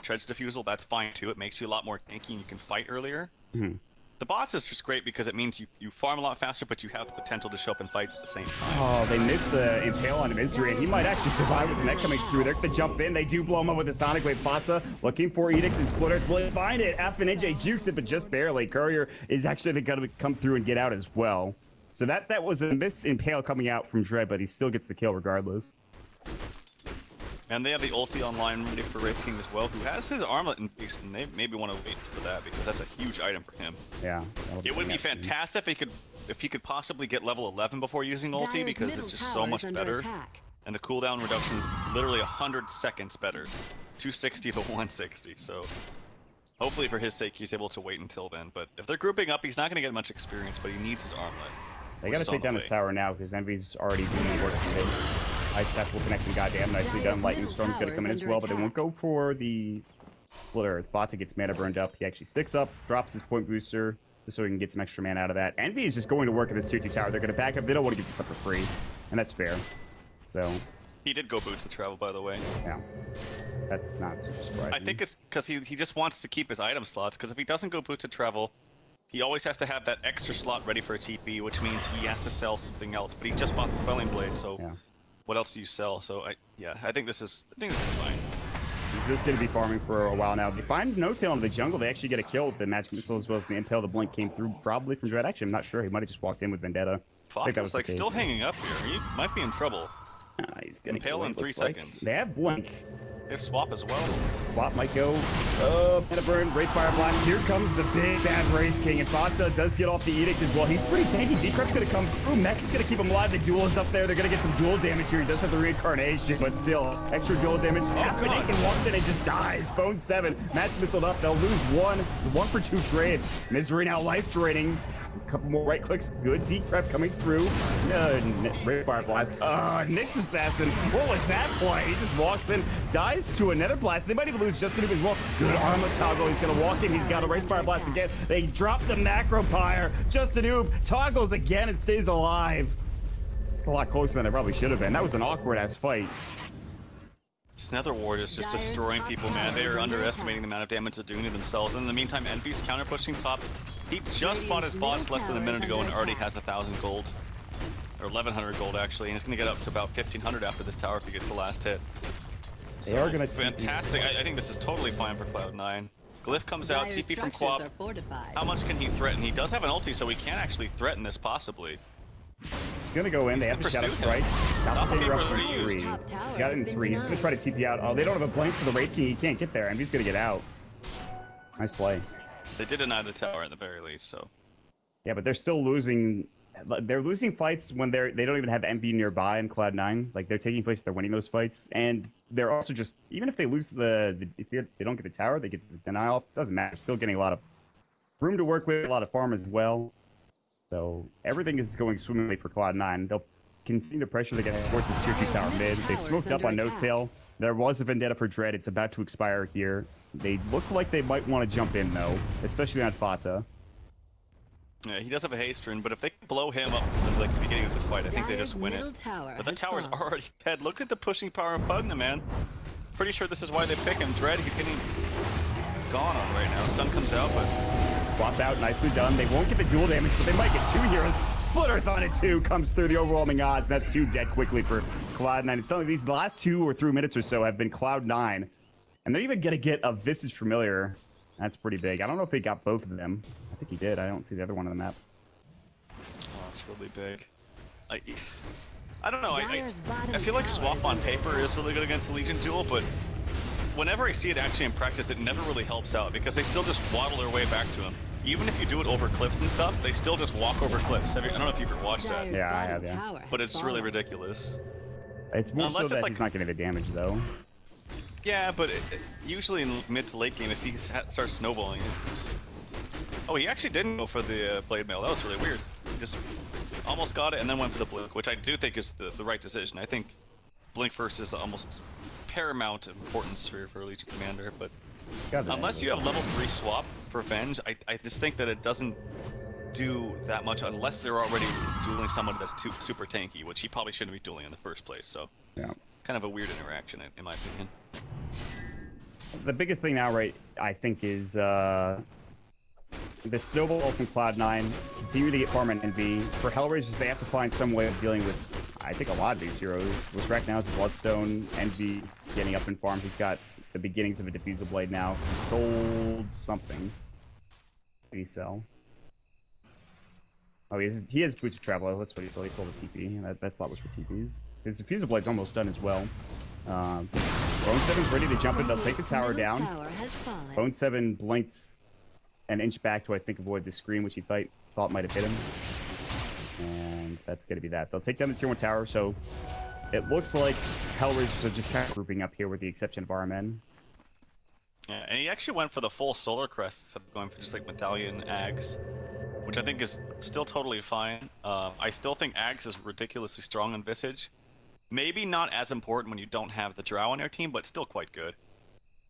Treads Diffusal, that's fine too. It makes you a lot more tanky and you can fight earlier. The bots is just great because it means you farm a lot faster, but you have the potential to show up in fights at the same time. Oh, they missed the impale on Misery, and he might actually survive with the net coming through. They're going to jump in. They do blow him up with the Sonic Wave. Fatsa looking for Edict and Splitter. Will he find it? Affinij jukes it, but just barely. Courier is actually going to come through and get out as well. So that was a miss impale coming out from Dread, but he still gets the kill regardless. And they have the ulti online ready for Wraith King as well, who has his armlet in base, and they maybe want to wait for that because that's a huge item for him. Yeah. It would be fantastic if he could possibly get level 11 before using ulti because it's just so much better. And the cooldown reduction is literally 100 seconds better. 260 to 160, so hopefully for his sake he's able to wait until then. But if they're grouping up, he's not going to get much experience, but he needs his armlet. They got to take down this tower now because Envy's already doing the work today. Ice Patch will connect him goddamn nicely done. Lightning Storm's going to come in as well, but they won't go for the Splitter. Fatsa gets mana burned up. He actually sticks up, drops his point booster, just so he can get some extra mana out of that. Envy is just going to work at this tier 2 tower. They're going to back up. They don't want to get this up for free, and that's fair. So he did go boots to travel, by the way. Yeah, that's not super surprising. I think it's because he just wants to keep his item slots, because if he doesn't go boots to travel, he always has to have that extra slot ready for a TP, which means he has to sell something else. But he just bought the Quelling Blade, so yeah. What else do you sell? So I think this is fine. He's just going to be farming for a while now. They find No Tail in the jungle. They actually get a kill with the Magic Missile as well as the Impale. The Blink came through probably from Dread. Actually, I'm not sure. He might have just walked in with Vendetta. Fox is like still hanging up here. He might be in trouble. He's gonna Impale in 3 seconds. They have Blink. They have Swap as well. Swap might go. Mana burn, Wraith Fire Blast. Here comes the big bad Wraith King. And Fatsa does get off the Edict as well. He's pretty tanky. Decrep's going to come through. Mech is going to keep him alive. The duel is up there. They're going to get some duel damage here. He does have the reincarnation, but still, extra duel damage. Affinij walks in and just dies. Bone 7. Match missiled up. They'll lose 1. It's a 1 for 2 trade. Misery now life draining. A couple more right clicks. Good Decrep coming through. Wraith Fire Blast. Nyx Assassin. What was that play? He just walks in, dies to another blast. They might even lose Justin Noob as well. Good armor toggle. He's going to walk in. He's got a Wraith Fire Blast again. They drop the Macro Pyre. Justin Noob toggles again and stays alive. A lot closer than it probably should have been. That was an awkward-ass fight. This Nether Ward is just destroying people, man. They are underestimating the amount of damage they're doing to themselves. And in the meantime, Envy's counter-pushing top. He just bought his boss less than a minute ago and already has 1,000 gold. Or 1,100 gold, actually. And he's going to get up to about 1,500 after this tower if he gets the last hit. So, they are going to fantastic. I think this is totally fine for Cloud9. Glyph comes out, TP from Quap. How much can he threaten? He does have an ulti, so he can actually threaten this, possibly. He's gonna go in. They have the Shadow Strike. Doppelganger up for 3. He's got it in 3. He's gonna try to TP out. Oh, they don't have a blink for the Wraith King. He can't get there. And he's gonna get out. Nice play. They did deny the tower at the very least, so. Yeah, but they're still losing. They're losing fights when they don't even have MP nearby in Cloud9. Like they're taking place. They're winning those fights, and they're also just even if they lose if they don't get the tower, they get the denial. It doesn't matter. Still getting a lot of room to work with, a lot of farm as well. So everything is going swimmingly for Cloud9. They'll continue to pressure. They're going towards this tier 2 tower mid. They smoked up on No Tail. There was a vendetta for Dread. It's about to expire here. They look like they might want to jump in, though, especially on Fata. Yeah, he does have a haste rune, but if they can blow him up at like the beginning of the fight, I think they just win it. But that tower's already dead. Look at the pushing power of Pugna, man. Pretty sure this is why they pick him. Dread, he's getting gone on right now. Stun comes out, but... Swapped out, nicely done. They won't get the dual damage, but they might get 2 heroes. Splitterthon at 2 comes through the overwhelming odds, and that's 2 dead quickly for Cloud9. It's something these last 2 or 3 minutes or so have been Cloud9. And they're even going to get a Visage Familiar. That's pretty big. I don't know if they got both of them. I think he did. I don't see the other one on the map. Oh, that's really big. I don't know. I feel like Swap on paper is really good against the Legion duel, but whenever I see it actually in practice, it never really helps out because they still just waddle their way back to him. Even if you do it over cliffs and stuff, they still just walk over cliffs. I don't know if you've ever watched that. Yeah, I have, yeah. But it's really ridiculous. It's more so that he's not getting the damage, though. Yeah, but usually in mid to late game, if he starts snowballing, it just... Oh, he actually didn't go for the blade mail. That was really weird. He just almost got it and then went for the blink, which I do think is the right decision. I think blink first is almost paramount importance for Legion Commander, but unless you have level 3 swap for Venge, I just think that it doesn't do that much unless they're already dueling someone that's super tanky, which he probably shouldn't be dueling in the first place. So yeah, kind of a weird interaction in my opinion. The biggest thing now, right, I think is the snowball from Cloud9, continue to get farm and envy. For HellRaisers, they have to find some way of dealing with, I think, a lot of these heroes. Leshrac now is a Bloodstone, Envy's getting up in farm. He's got the beginnings of a Diffusal Blade now. He sold something. What did he sell? Oh, he has Boots of Traveler. That's what he sold. He sold a TP. That slot was for TPs. His Diffusal Blade's almost done as well. Bone 7's ready to jump in. They'll take the tower down. Bone 7 blinked an inch back to, I think, avoid the screen, which he thought might have hit him. And that's going to be that. They'll take down the tier 1 tower, so it looks like HellRaisers are just kind of grouping up here with the exception of RMN. Yeah, and he actually went for the full Solar Crest instead of going for just like Medallion Ags, which I think is still totally fine. I still think Ags is ridiculously strong in Visage. Maybe not as important when you don't have the Drow on your team, but still quite good.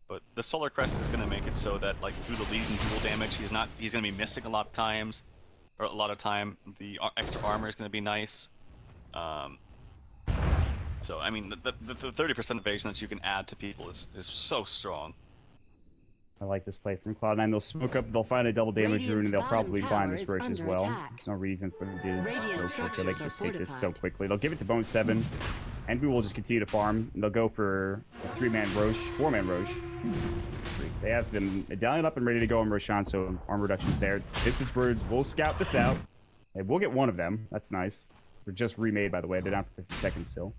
But the Solar Crest is going to make it so that, like, through the Legion dual damage, he's going to be missing a lot of times, or a lot of time. The extra armor is going to be nice. So, I mean, the 30% evasion that you can add to people is so strong. I like this play from Cloud9. They'll smoke up, they'll find a double damage rune, and they'll probably find this burst as well. There's no reason for them to go for it. They can just take this so quickly. They'll give it to Bone 7. Envy will just continue to farm. They'll go for a 3-man Roche, 4-man Roche. They have them medallion up and ready to go on Roshan, so armor reduction's there. Visage Birds will scout this out. They will get one of them. That's nice. They're just remade, by the way. They're down for 50 seconds still.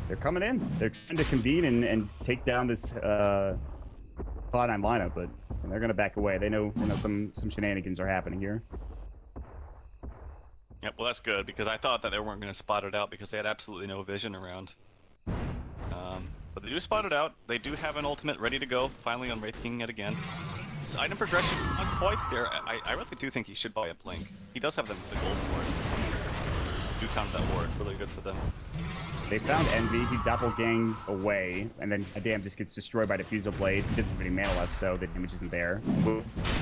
They're coming in. They're trying to convene and take down this Cloud9 lineup, but they're going to back away. They know some shenanigans are happening here. Yep, well that's good, because I thought that they weren't going to spot it out because they had absolutely no vision around. But they do spot it out. They do have an ultimate ready to go, finally on Wraith King yet again. His item progression's not quite there. I really do think he should buy a Blink. He does have the gold for it. Do count that ward, really good for them. They found Envy, he doppelganged away, and then Goddamn just gets destroyed by Diffusal Blade. He doesn't have any mana left, so the damage isn't there.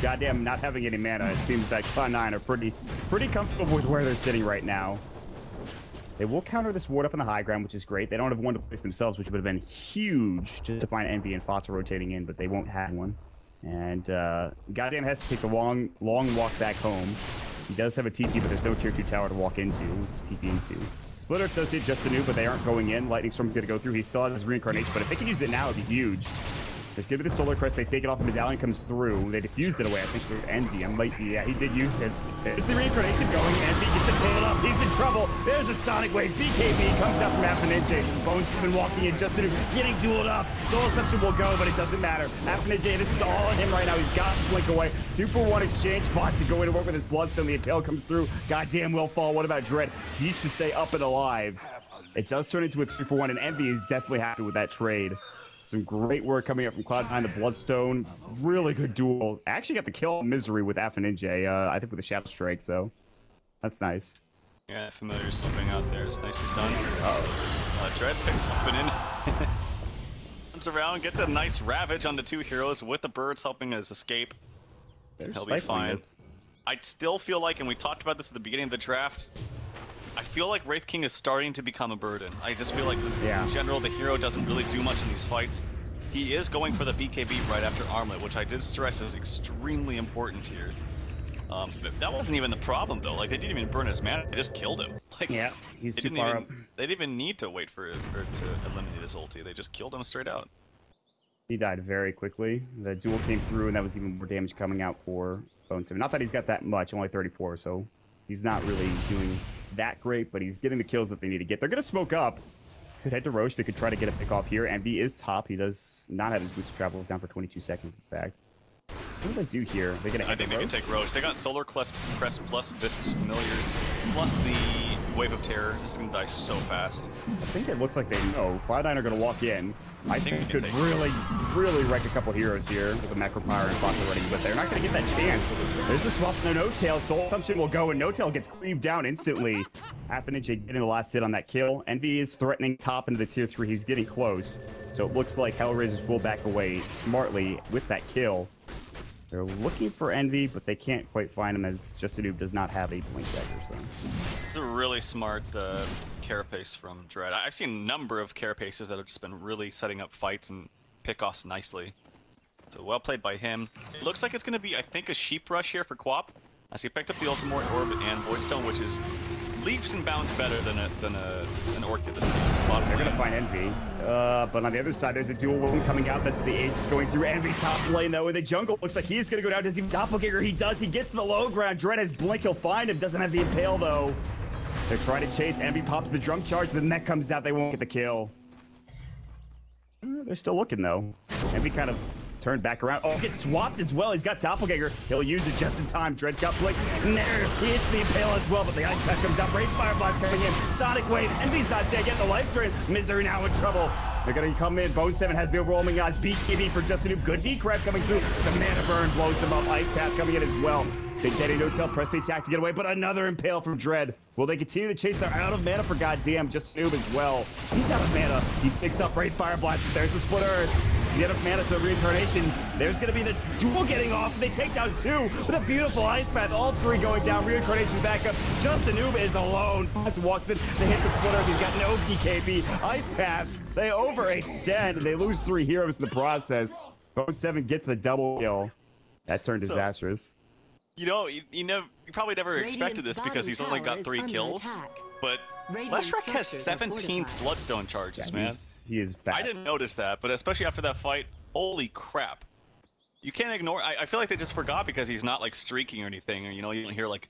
Goddamn, not having any mana, it seems that Cloud9 are pretty comfortable with where they're sitting right now. They will counter this ward up on the high ground, which is great. They don't have one to place themselves, which would have been huge just to find Envy and Fata rotating in, but they won't have one. And Goddamn has to take the long walk back home. He does have a TP, but there's no tier 2 tower to walk into, to TP into. Splitter does hit just a new, but they aren't going in. Lightning Storm's gonna go through. He still has his reincarnation, but if they can use it now, it'd be huge. Just give it the Solar Crest. They take it off. The medallion comes through. They diffused it away. I think with Envy. Yeah, he did use it. There's the reincarnation going. Envy gets it pulled up. He's in trouble. There's a Sonic Wave. BKB comes out from Affinage. Bones has been walking in just a new, getting dueled up. Soul Assumption will go, but it doesn't matter. Affinage, this is all on him right now. He's got to blink away. 2-for-1 exchange. Bot to go in and work with his Bloodstone. The Impale comes through. Goddamn will fall. What about Dread? He should stay up and alive. It does turn into a 3-for-1, and Envy is definitely happy with that trade. Some great work coming up from Cloud9, the Bloodstone. Really good duel. Actually got the kill on Misery with Affinage, I think with a Shadow Strike, so that's nice. Yeah, Familiar slipping out there is nicely done. Dread picks something in. turns around, gets a nice ravage on the 2 heroes with the birds helping us escape. He'll be fine. I still feel like, and we talked about this at the beginning of the draft, I feel like Wraith King is starting to become a burden. I just feel like in general the hero doesn't really do much in these fights. He is going for the BKB right after Armlet, which I did stress is extremely important here. That wasn't even the problem though. Like they didn't even burn his mana; they just killed him. Like he's too far up. They didn't even need to wait for his to eliminate his ulti. They just killed him straight out. He died very quickly. The duel came through, and that was even more damage coming out for bo3. Not that he's got that much, only 34, so he's not really doing that great, but he's getting the kills that they need to get. They're gonna smoke up. Could head to Roche. They could try to get a pick off here. Envy is top. He does not have his boots of travels down for 22 seconds, in fact. What do they do here? They're gonna. I think they can take Roche. They got Solar Crest plus Viscous Familiars plus the Wave of Terror. This is gonna die so fast. I think it looks like they know. Cloud9 are gonna walk in. I think could really wreck a couple heroes here with the Macro Power and Faka running, but they're not gonna get that chance. There's the swap to No-Tail. Soul Assumption will go, and No-Tail gets cleaved down instantly. Half an inch getting the last hit on that kill. Envy is threatening top into the tier 3. He's getting close. So it looks like HellRaisers will back away smartly with that kill. They're looking for Envy, but they can't quite find him as Justinoob does not have a Blink Dagger. So it's a really smart carapace from Dread. I've seen a number of carapaces that have just been really setting up fights and pick-offs nicely. So well played by him. It looks like it's going to be, I think, a Sheep Rush here for Quap. As he picked up the Ultimate Orb and Voidstone, which is leaps and bounds better than an Orchid this game. They're going to find Envy. But on the other side, there's a dual wound coming out. That's the 8 going through. Envy top lane, though, in the jungle. Looks like he's going to go down. Does he Doppelganger? He does. He gets to the low ground. Dread has Blink. He'll find him. Doesn't have the Impale, though. They're trying to chase. Envy pops the drunk charge. The mech comes out. They won't get the kill. They're still looking, though. Envy kind of turned back around. Oh, gets swapped as well. He's got Doppelganger. He'll use it just in time. Dread's got Blink. And there, he hits the Impale as well, but the Ice Pack comes out. Brave Fire Blast coming in. Sonic Wave. Envy's not dead yet. The life drain. Misery now in trouble. They're going to come in. bo3 has the overwhelming odds. BKB for Justinoob. Good D-Crab coming through. The Mana Burn blows him up. Ice Pack coming in as well. Big Daddy No-Tail press the attack to get away, but another Impale from Dread. Will they continue the chase? They're out of mana for goddamn Justinoob as well. He's out of mana. He sticks up Brave Fire Blast. There's the Split Earth. He's out of mana to Reincarnation. There's going to be the duel getting off. They take down 2 with a beautiful Ice Path. All 3 going down. Reincarnation back up. Justinoob is alone. Fox walks in. They hit the Split Earth. He's got no BKB. Ice Path. They overextend. They lose 3 heroes in the process. bo3 gets the double kill. That turned disastrous. You know, you probably never expected this because he's only got 3 kills. But Leshrac has 17 Bloodstone charges, man. He is bad. I didn't notice that, but especially after that fight, holy crap. You can't ignore. I feel like they just forgot because he's not like streaking or anything, or you don't hear like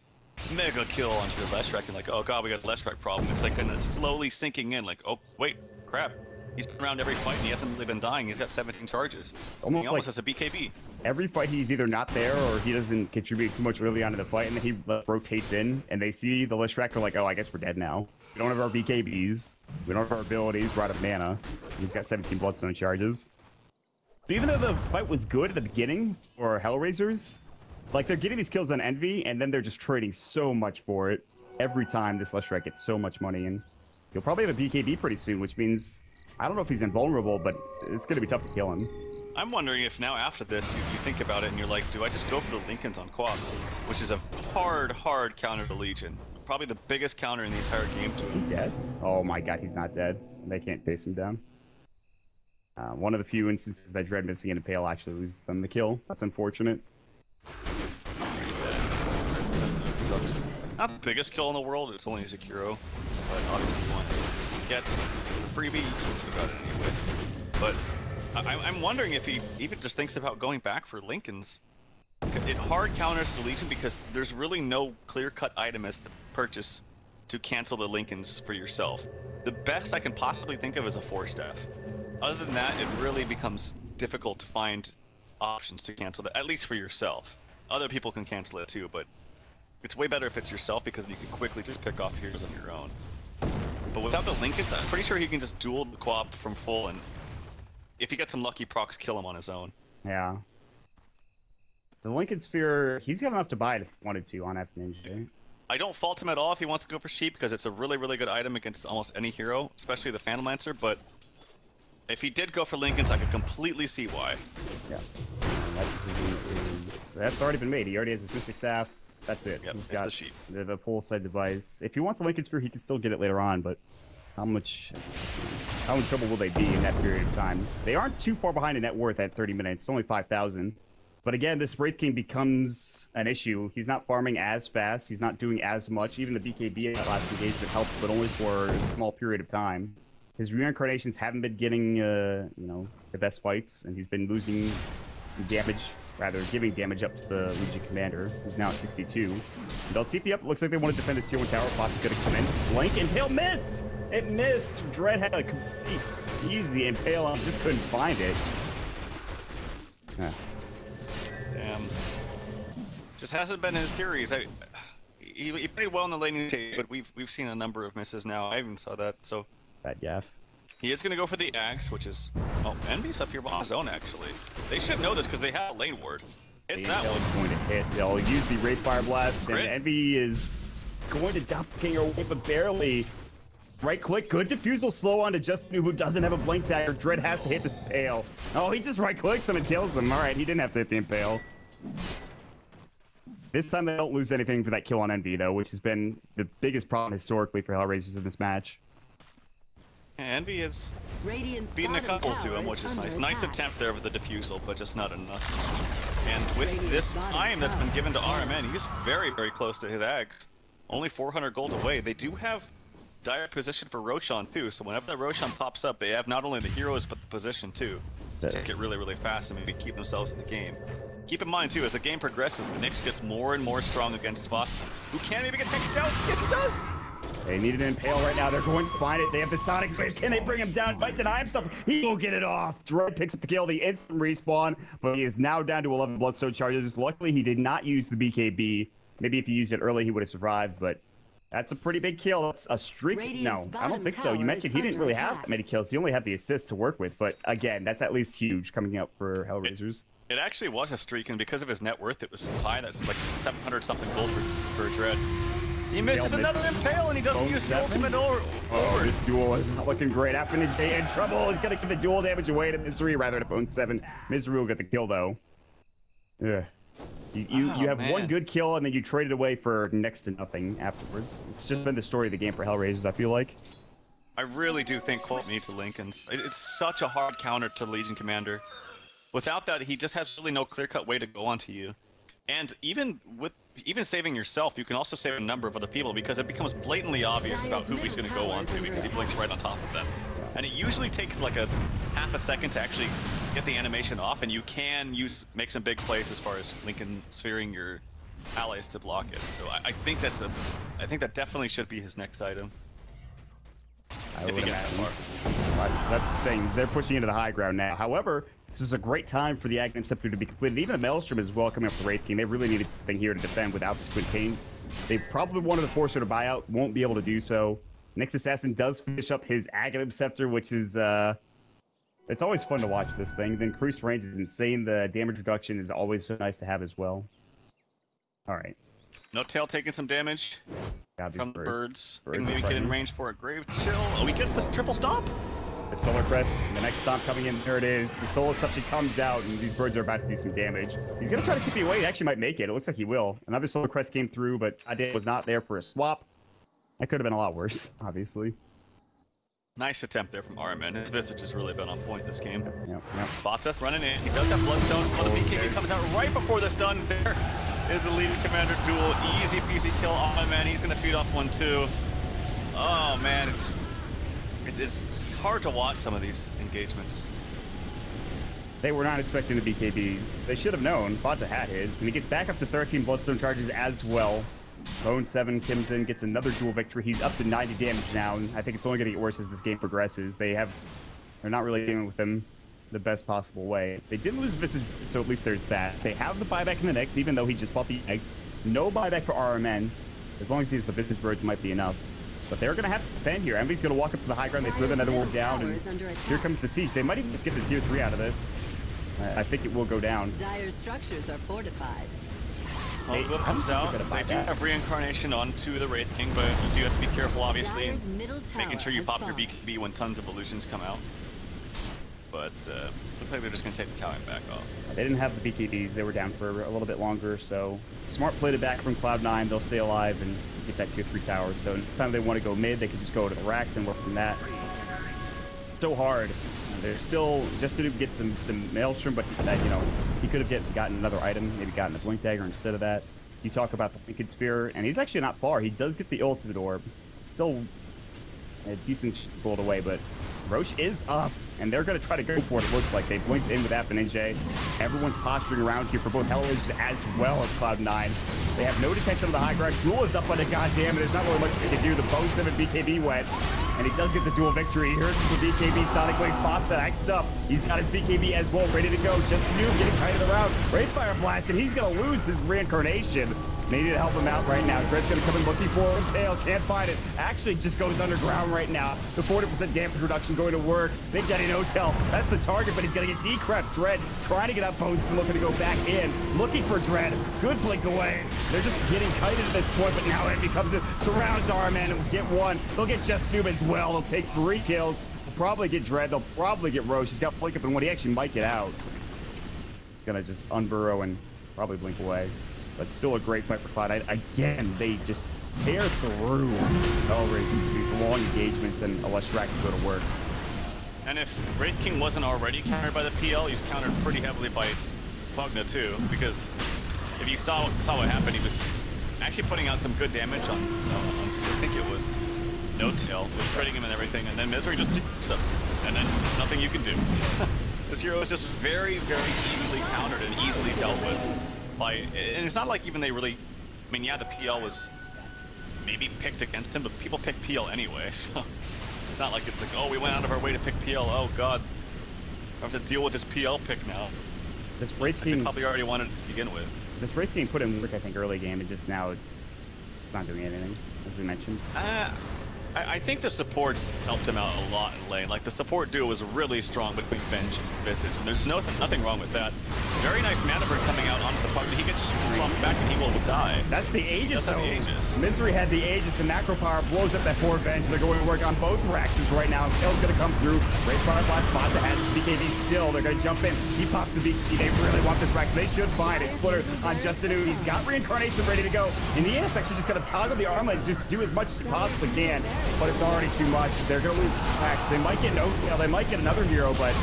mega kill onto your Leshrac and like, oh god, we got a Leshrac problem. It's like kind of slowly sinking in, like, oh wait, crap. He's been around every fight and he hasn't really been dying. He's got 17 charges. He almost has a BKB. Every fight he's either not there or he doesn't contribute too much early on in the fight, and then he rotates in and they see the Leshrac. They're like, oh, I guess we're dead now. We don't have our BKBs. We don't have our abilities. We're out of mana. He's got 17 Bloodstone charges. But even though the fight was good at the beginning for HellRaisers, like they're getting these kills on Envy and then they're just trading so much for it. Every time this Leshrac gets so much money, and he'll probably have a BKB pretty soon, which means I don't know if he's invulnerable, but it's going to be tough to kill him. I'm wondering if now after this, you think about it and you're like, do I just go for the Linken's on Quap? Which is a hard counter to Legion. Probably the biggest counter in the entire game. Is he dead? Oh my god, he's not dead. They can't chase him down. One of the few instances that Dread missing an Impale actually loses them the kill. That's unfortunate. Sucks. Not the biggest kill in the world, it's only Zakiro. But obviously you want to get it's a freebie, you can about it anyway. But I'm wondering if he even just thinks about going back for Linken's. It hard counters the Legion because there's really no clear-cut item as to purchase to cancel the Linken's for yourself. The best I can possibly think of is a 4-staff. Other than that, it really becomes difficult to find options to cancel that, at least for yourself. Other people can cancel it too, but it's way better if it's yourself because you can quickly just pick off heroes on your own. But without the Linken's, I'm pretty sure he can just duel the Quap from full, and if he gets some lucky procs, kill him on his own. Yeah. The Linken Sphere, he's got enough to buy it if he wanted to on FNinja. I don't fault him at all if he wants to go for Sheep because it's a really good item against almost any hero, especially the Phantom Lancer, but If he did go for Lincoln's, I could completely see why. Yeah. And that decision that's already been made. He already has his Mystic Staff. That's it. Yep, He's got the sheep. the full side device. If he wants a Lincoln Sphere, he can still get it later on, but how much trouble will they be in that period of time? They aren't too far behind in net worth at 30 minutes. It's only 5,000. But again, this Wraith King becomes an issue. He's not farming as fast. He's not doing as much. Even the BKB in that last engagement helped, but only for a small period of time. His reincarnations haven't been getting, you know, the best fights, and he's been losing damage, rather giving damage up to the Legion Commander, who's now at 62. And they'll TP up. Looks like they want to defend this tier 1 tower. Fox is going to come in. Blank, Impale missed! It missed! Dread had a complete easy Impale, just couldn't find it. Damn. Just hasn't been his series. He played well in the laning tape, but we've seen a number of misses now. I even saw that, so... Bad gaff. He is going to go for the axe, which is... Oh, Envy's up here on his own, actually. They should know this because they have a lane ward. It's that one. It's going to hit. They'll use the Wraith Fire Blast, and Crit. Envy is going to doppelganger away, but barely. Right click, good defusal, slow on to Justin, who doesn't have a blink dagger. Dread has to hit the tail. Oh, he just right clicks him and kills him. All right, he didn't have to hit the impale. This time they don't lose anything for that kill on Envy, though, which has been the biggest problem historically for HellRaisers in this match. Envy is Radiant's beating a bottom couple to tower him, which is nice. under Nice attack. attempt there with the defusal, but just not enough. And with Radiant's this bottom time that's been tower given to is down. RMN, he's very, very close to his axe. Only 400 gold away. They do have dire position for Roshan too, so whenever the Roshan pops up, they have not only the heroes, but the position too. To take it really, really fast and maybe keep themselves in the game. Keep in mind too, as the game progresses, the Nyx gets more and more strong against Fox, who can't even get Nyx down. Yes, he does! They need an impale right now. They're going to find it. They have the Sonic Wave. Can they bring him down? Might deny himself. He will get it off. Dread picks up the kill, the instant respawn, but he is now down to 11 Bloodstone charges. Luckily, he did not use the BKB. Maybe if he used it early, he would have survived, but that's a pretty big kill. That's a streak. Radiant's No, I don't think so. bottom You tower mentioned is he didn't really under have attack. that many kills. He only had the assist to work with, but again, that's at least huge coming up for HellRaisers. It actually was a streak, and because of his net worth, it was so high. That's like 700 something gold for Dread. He misses another impale, and he doesn't use the ultimate over. Oh, this duel is not looking great. Affinity in trouble. He's going to give the duel damage away to Misery rather than Bone 7. Misery will get the kill, though. Yeah. You have man. one good kill, and then you trade it away for next to nothing afterwards. It's just been the story of the game for HellRaisers, I feel like. I really do think Colt needs the Lincolns. It's such a hard counter to Legion Commander. Without that, he just has really no clear-cut way to go onto you. And even saving yourself, you can also save a number of other people because it becomes blatantly obvious about who he's going to go onto because he blinks right on top of them. And it usually takes like a half a second to actually get the animation off, and you can make some big plays as far as Lincoln sphering your allies to block it. So I think that definitely should be his next item. I If would he gets that imagine. far. That's the thing. They're pushing into the high ground now. However, this is a great time for the Aghanim Scepter to be completed. Even the Maelstrom as well coming up for Wraith King. They really needed something here to defend without the Squid King. They probably wanted to force her to buy out. Won't be able to do so. Nyx Assassin does finish up his Aghanim Scepter, which is it's always fun to watch this thing. The increased range is insane. The damage reduction is always so nice to have as well. All right. No Tail taking some damage God, these from the birds. Birds And are maybe get in frightening. range for a Grave Chill. Oh, he gets this triple stomp! The Solar Crest, and the next stomp coming in. There it is. The Soul Assumption comes out, and these birds are about to do some damage. He's going to try to tip you away. He actually might make it. It looks like he will. Another Solar Crest came through, but Ade was not there for a swap. That could have been a lot worse, obviously. Nice attempt there from RMN. His Visage has really been on point this game. Yep. Bata running in. He does have Bloodstone. Oh, the BKB comes out right before this done. There is a Legion Commander duel. Easy peasy kill on RMN. He's going to feed off one too. Oh man, it's hard to watch some of these engagements. They were not expecting the BKBs. They should have known. Bata had his, and he gets back up to 13 Bloodstone charges as well. Bone 7 comes in, gets another dual victory. He's up to 90 damage now, and I think it's only going to get worse as this game progresses. They're not really dealing with him the best possible way. They did lose Visage, so at least there's that. They have the buyback in the next, even though he just bought the eggs. No buyback for RMN. As long as he has the Visage birds, might be enough. But they're going to have to defend here. Envy's going to walk up to the high ground. They throw the Nether Ward down, and here comes the siege. They might even just get the tier 3 out of this. I think it will go down. Dire's structures are fortified. Hollywood comes out. They do have reincarnation onto the Wraith King, but you do have to be careful, obviously, Dire's in middle tower making sure you has pop your fallen. BKB when tons of illusions come out. but looks like they're just going to take the tower back off. They didn't have the BKBs. They were down for a little bit longer, so smart played it back from Cloud9. They'll stay alive and get that tier 3 tower. So next time they want to go mid, they can just go to the racks and work from that. So hard. They're still just to gets the Maelstrom, but that, you know, he could have gotten another item, maybe gotten a Blink Dagger instead of that. You talk about the Wicked Sphere, and he's actually not far. He does get the Ultimate Orb. Still a decent bullet away, but Roche is up, and they're going to try to go for it, it looks like. They blinked in with FNJ. Everyone's posturing around here for both HellRaisers as well as Cloud9. They have no detection on the high ground. Duel is up on it, goddamn it. There's not really much they can do. The bo3 BKB went, and he does get the dual victory. Here's the BKB. Sonic Wave pops that axed up. He's got his BKB as well, ready to go. Just you getting kited around. Wraithfire Blast, and he's going to lose his reincarnation. They need to help him out right now. Greg's going to come in looking for him. Pale can't find it. Actually just goes underground right now. The 40% damage reduction going to work. Big Daddy No-Tell. That's the target, but he's going to get decrept. Dread trying to get up Bones and looking to go back in. Looking for Dread. Good blink away. They're just getting kited at this point, but now it becomes a surrounds Arman and get one. They'll get Just Noob as well. They'll take 3 kills. They'll probably get Dread. They'll probably get Roche. He's got blink up and one. He actually might get out. Gonna just unburrow and probably blink away. But still a great fight for Cloud9. Again, they just tear through HellRaisers, these long engagements, and Leshrac to go to work. And if Wraith King wasn't already countered by the PL, he's countered pretty heavily by Pugna too, because if you saw what happened, he was actually putting out some good damage on I think it was No-Tail, was trading him and everything, and then Misery just so, and then nothing you can do. This hero is just very, very easily countered and easily dealt with. And it's not like even they really, I mean, yeah, the PL was maybe picked against him, but people pick PL anyway, so it's not like it's like, oh, we went out of our way to pick PL, oh god, I have to deal with this PL pick now. This Wraith King probably already wanted it to begin with. This Wraith King put in work, I think, early game, and just now not doing anything, as we mentioned. I think the supports helped him out a lot in lane. Like, the support duo was really strong between Venge and Visage, and there's nothing wrong with that. Very nice mana burn coming out onto the puck. He gets swamped back and he will die. That's the Aegis, though. The Aegis. Misery had the Aegis. The macro power blows up that poor Venge. They're going to work on both Raxes right now. Kill's going to come through. Wraithfire Blast Monza has BKB still. They're going to jump in. He pops the BKB. They really want this Rax. They should find it. Splitter on Justin. He's got reincarnation ready to go. And the ES actually just going to toggle the armor and just do as much as he possibly can. But it's already too much. They're going to lose this Rax. They might get they might get another hero, but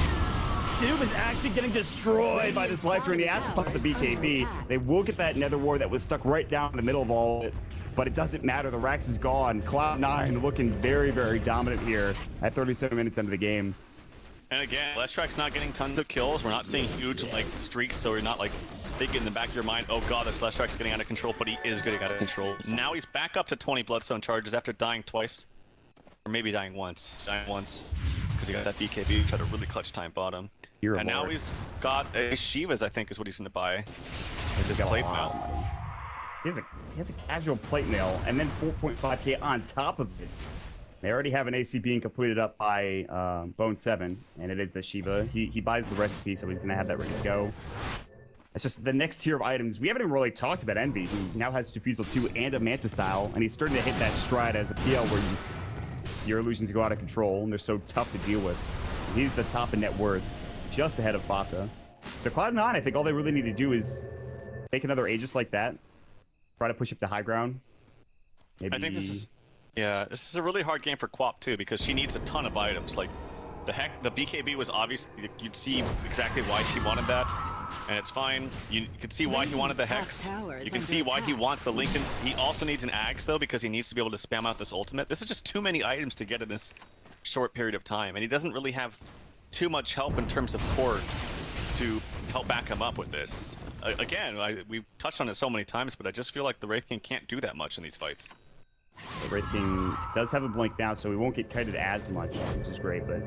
Noob is actually getting destroyed by this life drain. He has to pop the BKB. They will get that Nether Ward that was stuck right down in the middle of all of it, but it doesn't matter. The Rax is gone. Cloud9 looking very, very dominant here at 37 minutes into the game. And again, Leshrac's not getting tons of kills. We're not seeing huge like streaks, so we're not like thinking in the back of your mind, oh god, this Leshrac's getting out of control, but he is getting out of control. Now he's back up to 20 Bloodstone charges after dying twice. Or maybe dying once. Because he got that BKB, tried a really clutch time bottom. And now he's got a Shivas, I think, is what he's going to buy. With his plate mail. He has a casual plate mail, and then 4.5k on top of it. They already have an AC being completed up by bo3, and it is the Shiva. He buys the recipe, so he's going to have that ready to go. It's just the next tier of items. We haven't even really talked about Envy, who now has Diffusal 2 and a Manta Style, and he's starting to hit that stride as a PL where your illusions go out of control, and they're so tough to deal with. He's the top in net worth, just ahead of Bata. So Cloud9, I think all they really need to do is make another Aegis like that, try to push up the high ground. Maybe... I think this is a really hard game for Quap too, because she needs a ton of items. Like, the BKB was obvious. You'd see exactly why she wanted that, and it's fine. You could see why he wanted the Hex. You can see why he wants the Lincolns. He also needs an Axe though, because he needs to be able to spam out this ultimate. This is just too many items to get in this short period of time, and he doesn't really have too much help in terms of core to help back him up with this. Again, we've touched on it so many times, but I just feel like the Wraith King can't do that much in these fights. The Wraith King does have a blink now, so he won't get kited as much, which is great, but...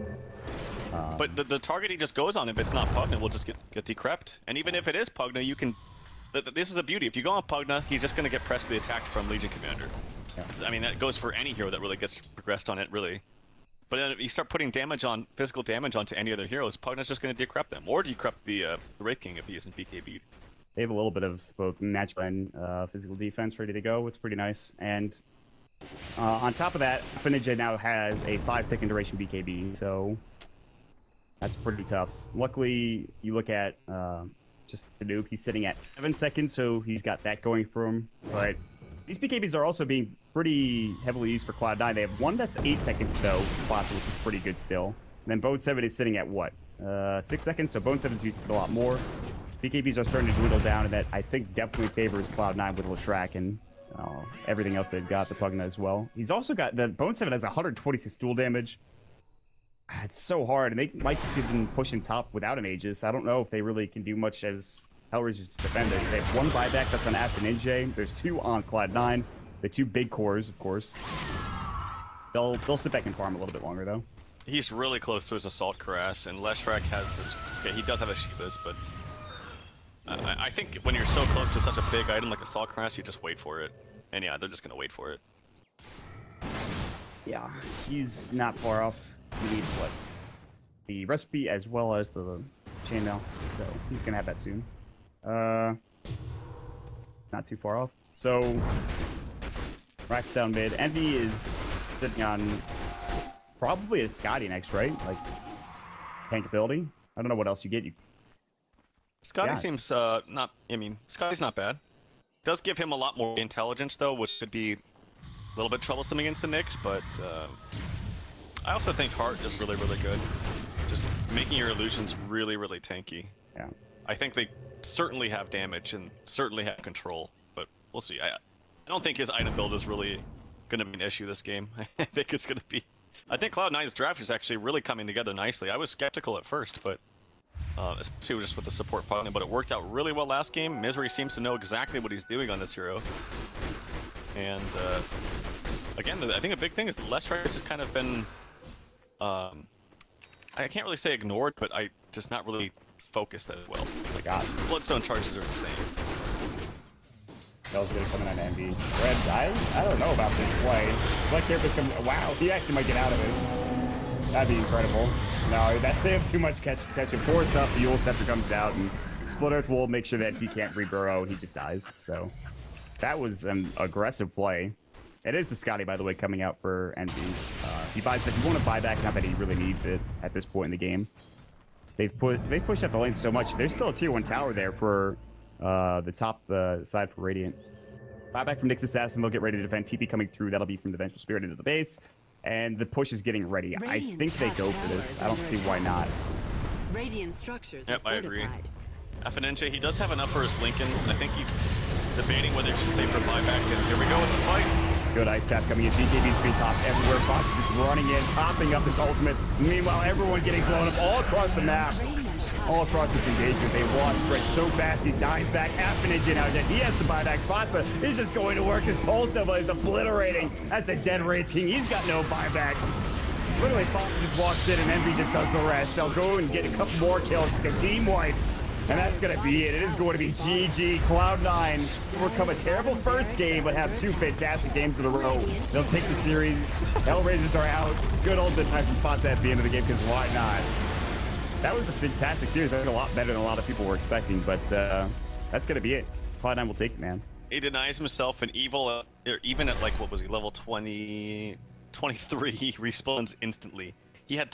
But the target he just goes on, if it's not Pugna, will just get decrept. And even if it is Pugna, you can... This is the beauty. If you go on Pugna, he's just going to get pressed to the attack from Legion Commander. Yeah. I mean, that goes for any hero that really gets progressed on it, really. But then if you start putting physical damage onto any other heroes, Pugna's just going to decrept them. Or decrept the Wraith King if he isn't BKB'd. They have a little bit of both natural and physical defense ready to go. It's pretty nice. And on top of that, FNJ now has a 5 pick and duration BKB, so That's pretty tough. Luckily, you look at just the nuke. He's sitting at 7 seconds, so he's got that going for him. But these BKBs are also being pretty heavily used for Cloud9. They have one that's 8 seconds, though, which is pretty good still. And then bo3 is sitting at what? 6 seconds, so bo3's uses a lot more. BKBs are starting to dwindle down, and that I think definitely favors Cloud9 with Leshrac and everything else they've got, the Pugna as well. He's also got, the bo3 has 126 dual damage. It's so hard, and they might just even push in top without an Aegis. I don't know if they really can do much as HellRaisers to defend this. They have one buyback that's on Ninja. There's 2 on Cloud9. The 2 big cores, of course. They'll sit back and farm a little bit longer, though. He's really close to his Assault Cuirass, and Leshrac has this... Okay, he does have a Shivas, but... I think when you're so close to such a big item like Assault Cuirass, you just wait for it. And yeah, they're just gonna wait for it. Yeah, he's not far off. He needs what? The recipe as well as the chainmail, so he's gonna have that soon. Not too far off. So Rack's down mid. Envy is sitting on probably a Scotty next, right? Like tank ability. I don't know what else you get. Scotty seems not. I mean, Scotty's not bad. Does give him a lot more intelligence though, which could be a little bit troublesome against the Nyx, but. I also think Heart is really, really good. Just making your illusions really, really tanky. Yeah. I think they certainly have damage and certainly have control, but we'll see. I don't think his item build is really going to be an issue this game. I think it's going to be... I think Cloud9's draft is actually really coming together nicely. I was skeptical at first, but especially just with the support partner, but it worked out really well last game. Misery seems to know exactly what he's doing on this hero. And again, I think a big thing is Leshrac has kind of been... I can't really say ignored, but I just not really focused as well. Like, Bloodstone charges are the same. Bell's gonna come in on Envy. Red, I don't know about this play. Black Carapace comes. Wow, he actually might get out of this. That'd be incredible. No, they have too much catch and force up. The Yule Scepter comes out, and Split Earth will make sure that he can't reburrow. He just dies. So that was an aggressive play. It is the Scotty, by the way, coming out for Envy. He buys if you want to buy back, not that he really needs it at this point in the game. They've pushed out the lane so much. There's still a tier 1 tower there for the top side for Radiant. Buyback from Nyx Assassin. They'll get ready to defend. TP coming through. That'll be from the Vengeful Spirit into the base. And the push is getting ready. I think they go for this. I don't see why not. Radiant structures yep, I agree. FNJ, he does have enough for his Lincolns. I think he's debating whether he should save for buyback. And here we go with the fight. Good ice path coming in. BKB's being popped everywhere. Fox is just running in, popping up this ultimate. Meanwhile, everyone getting blown up all across the map. All across this engagement. They lost Stretch so fast. He dies back. Ninja now dead. He has to buy back. Fatsa is just going to work. His pulse Nova is obliterating. That's a dead Wraith King. He's got no buyback. Literally, Fatsa just walks in and Envy just does the rest. They'll go and get a couple more kills. It's a team wipe. And that's going to be it. It is going to be GG. Cloud9 overcome a terrible first game, but have 2 fantastic games in a row. They'll take the series. HellRaisers are out. Good old deny from Fatsa at the end of the game, because why not? That was a fantastic series. I think a lot better than a lot of people were expecting, but that's going to be it. Cloud9 will take it, man. He denies himself an evil, even at, like, what was he, level 20, 23, he respawns instantly. He had